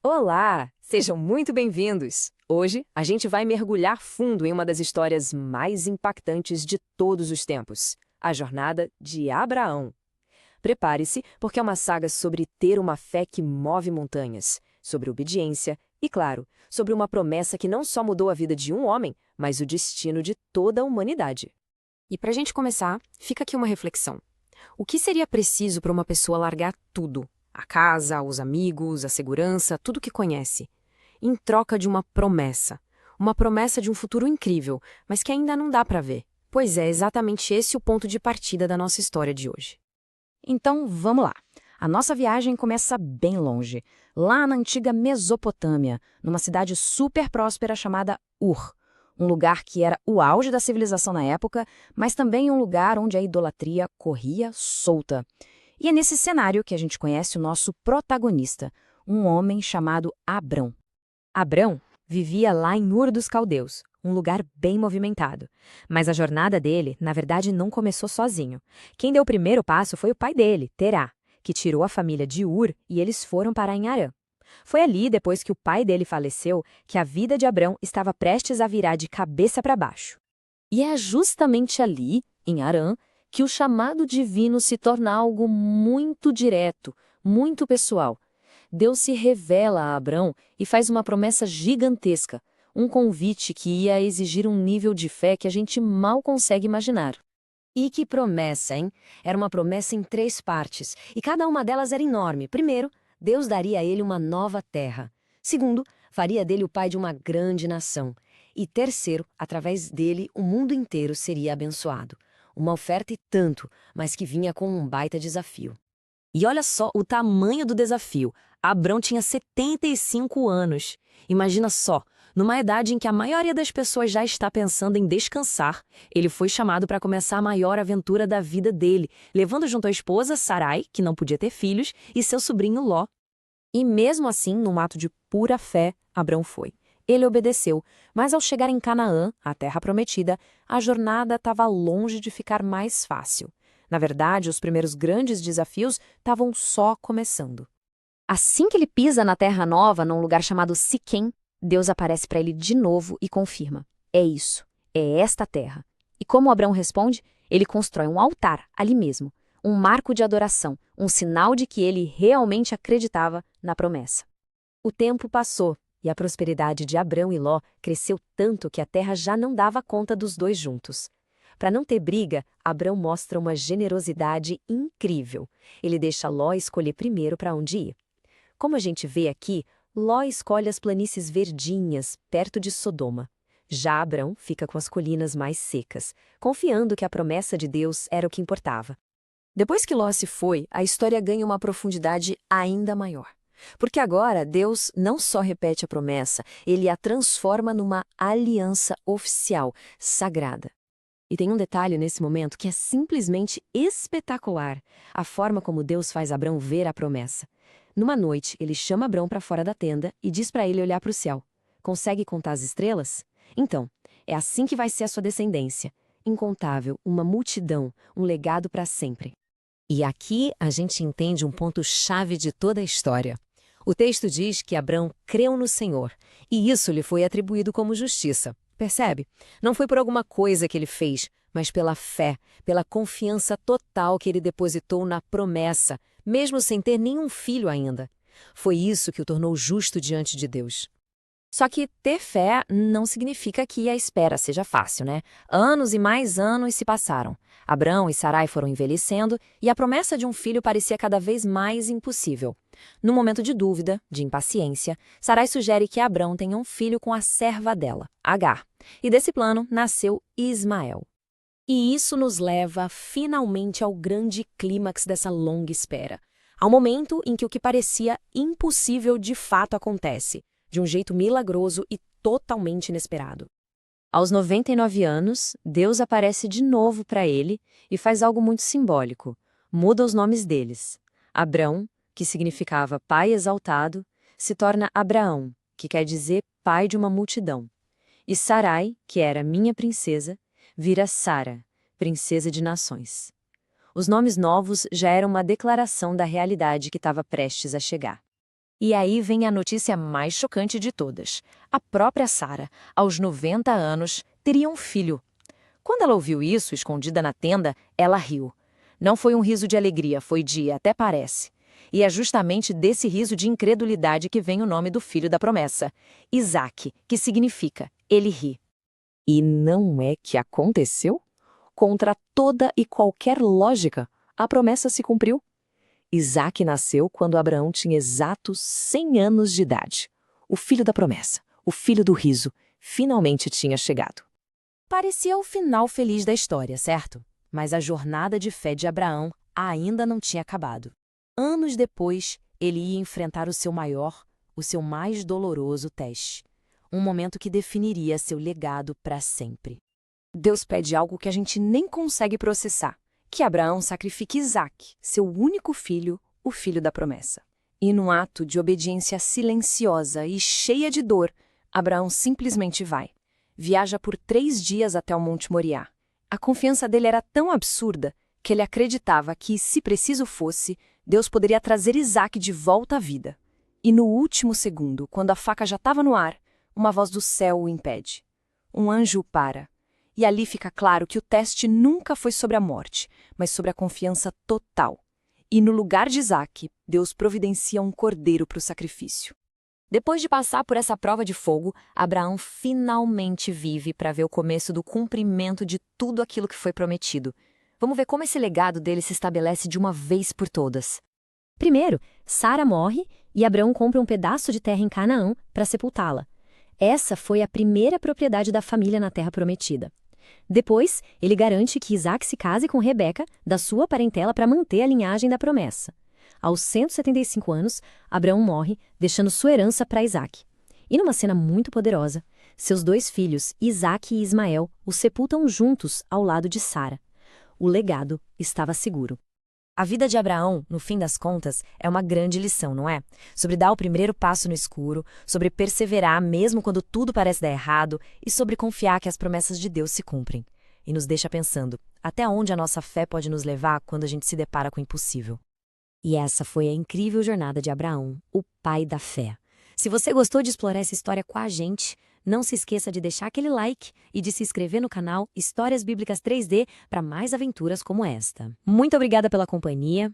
Olá, sejam muito bem-vindos! Hoje a gente vai mergulhar fundo em uma das histórias mais impactantes de todos os tempos, a jornada de Abraão. Prepare-se, porque é uma saga sobre ter uma fé que move montanhas, sobre obediência e, claro, sobre uma promessa que não só mudou a vida de um homem, mas o destino de toda a humanidade. E para a gente começar, fica aqui uma reflexão. O que seria preciso para uma pessoa largar tudo? A casa, os amigos, a segurança, tudo que conhece, em troca de uma promessa. Uma promessa de um futuro incrível, mas que ainda não dá para ver. Pois é, exatamente esse o ponto de partida da nossa história de hoje. Então, vamos lá. A nossa viagem começa bem longe, lá na antiga Mesopotâmia, numa cidade super próspera chamada Ur. Um lugar que era o auge da civilização na época, mas também um lugar onde a idolatria corria solta. E é nesse cenário que a gente conhece o nosso protagonista, um homem chamado Abrão. Abrão vivia lá em Ur dos Caldeus, um lugar bem movimentado. Mas a jornada dele, na verdade, não começou sozinho. Quem deu o primeiro passo foi o pai dele, Terá, que tirou a família de Ur e eles foram para Harã. Foi ali, depois que o pai dele faleceu, que a vida de Abrão estava prestes a virar de cabeça para baixo. E é justamente ali, em Harã, que o chamado divino se torna algo muito direto, muito pessoal. Deus se revela a Abrão e faz uma promessa gigantesca, um convite que ia exigir um nível de fé que a gente mal consegue imaginar. E que promessa, hein? Era uma promessa em 3 partes, e cada uma delas era enorme. Primeiro, Deus daria a ele uma nova terra. Segundo, faria dele o pai de uma grande nação. E terceiro, através dele, o mundo inteiro seria abençoado. Uma oferta e tanto, mas que vinha com um baita desafio. E olha só o tamanho do desafio. Abrão tinha 75 anos. Imagina só, numa idade em que a maioria das pessoas já está pensando em descansar, ele foi chamado para começar a maior aventura da vida dele, levando junto a esposa, Sarai, que não podia ter filhos, e seu sobrinho Ló. E mesmo assim, num ato de pura fé, Abrão foi. Ele obedeceu, mas ao chegar em Canaã, a terra prometida, a jornada estava longe de ficar mais fácil. Na verdade, os primeiros grandes desafios estavam só começando. Assim que ele pisa na terra nova, num lugar chamado Siquém, Deus aparece para ele de novo e confirma: é isso, é esta terra. E como Abrão responde, ele constrói um altar ali mesmo, um marco de adoração, um sinal de que ele realmente acreditava na promessa. O tempo passou e a prosperidade de Abrão e Ló cresceu tanto que a terra já não dava conta dos dois juntos. Para não ter briga, Abrão mostra uma generosidade incrível. Ele deixa Ló escolher primeiro para onde ir. Como a gente vê aqui, Ló escolhe as planícies verdinhas, perto de Sodoma. Já Abrão fica com as colinas mais secas, confiando que a promessa de Deus era o que importava. Depois que Ló se foi, a história ganha uma profundidade ainda maior. Porque agora Deus não só repete a promessa, ele a transforma numa aliança oficial, sagrada. E tem um detalhe nesse momento que é simplesmente espetacular: a forma como Deus faz Abrão ver a promessa. Numa noite, ele chama Abrão para fora da tenda e diz para ele olhar para o céu. Consegue contar as estrelas? Então, é assim que vai ser a sua descendência. Incontável, uma multidão, um legado para sempre. E aqui a gente entende um ponto-chave de toda a história. O texto diz que Abrão creu no Senhor, e isso lhe foi atribuído como justiça. Percebe? Não foi por alguma coisa que ele fez, mas pela fé, pela confiança total que ele depositou na promessa, mesmo sem ter nenhum filho ainda. Foi isso que o tornou justo diante de Deus. Só que ter fé não significa que a espera seja fácil, né? Anos e mais anos se passaram. Abrão e Sarai foram envelhecendo e a promessa de um filho parecia cada vez mais impossível. Num momento de dúvida, de impaciência, Sarai sugere que Abrão tenha um filho com a serva dela, Agar. E desse plano nasceu Ismael. E isso nos leva finalmente ao grande clímax dessa longa espera. Ao momento em que o que parecia impossível de fato acontece, de um jeito milagroso e totalmente inesperado. Aos 99 anos, Deus aparece de novo para ele e faz algo muito simbólico. Muda os nomes deles. Abrão, que significava pai exaltado, se torna Abraão, que quer dizer pai de uma multidão. E Sarai, que era minha princesa, vira Sara, princesa de nações. Os nomes novos já eram uma declaração da realidade que estava prestes a chegar. E aí vem a notícia mais chocante de todas. A própria Sara, aos 90 anos, teria um filho. Quando ela ouviu isso, escondida na tenda, ela riu. Não foi um riso de alegria, foi de até parece. E é justamente desse riso de incredulidade que vem o nome do filho da promessa, Isaque, que significa ele ri. E não é que aconteceu? Contra toda e qualquer lógica, a promessa se cumpriu. Isaque nasceu quando Abraão tinha exatos 100 anos de idade. O filho da promessa, o filho do riso, finalmente tinha chegado. Parecia o final feliz da história, certo? Mas a jornada de fé de Abraão ainda não tinha acabado. Anos depois, ele ia enfrentar o seu maior, o seu mais doloroso teste. Um momento que definiria seu legado para sempre. Deus pede algo que a gente nem consegue processar. Que Abraão sacrifique Isaque, seu único filho, o filho da promessa. E num ato de obediência silenciosa e cheia de dor, Abraão simplesmente vai. Viaja por 3 dias até o Monte Moriá. A confiança dele era tão absurda que ele acreditava que, se preciso fosse, Deus poderia trazer Isaque de volta à vida. E no último segundo, quando a faca já estava no ar, uma voz do céu o impede. Um anjo o para. E ali fica claro que o teste nunca foi sobre a morte, mas sobre a confiança total. E no lugar de Isaque, Deus providencia um cordeiro para o sacrifício. Depois de passar por essa prova de fogo, Abraão finalmente vive para ver o começo do cumprimento de tudo aquilo que foi prometido. Vamos ver como esse legado dele se estabelece de uma vez por todas. Primeiro, Sara morre e Abraão compra um pedaço de terra em Canaã para sepultá-la. Essa foi a primeira propriedade da família na terra prometida. Depois, ele garante que Isaque se case com Rebeca, da sua parentela, para manter a linhagem da promessa. Aos 175 anos, Abraão morre, deixando sua herança para Isaque. E numa cena muito poderosa, seus 2 filhos, Isaque e Ismael, o sepultam juntos ao lado de Sara. O legado estava seguro. A vida de Abraão, no fim das contas, é uma grande lição, não é? Sobre dar o primeiro passo no escuro, sobre perseverar mesmo quando tudo parece dar errado e sobre confiar que as promessas de Deus se cumprem. E nos deixa pensando, até onde a nossa fé pode nos levar quando a gente se depara com o impossível. E essa foi a incrível jornada de Abraão, o pai da fé. Se você gostou de explorar essa história com a gente, não se esqueça de deixar aquele like e de se inscrever no canal Histórias Bíblicas 3D para mais aventuras como esta. Muito obrigada pela companhia.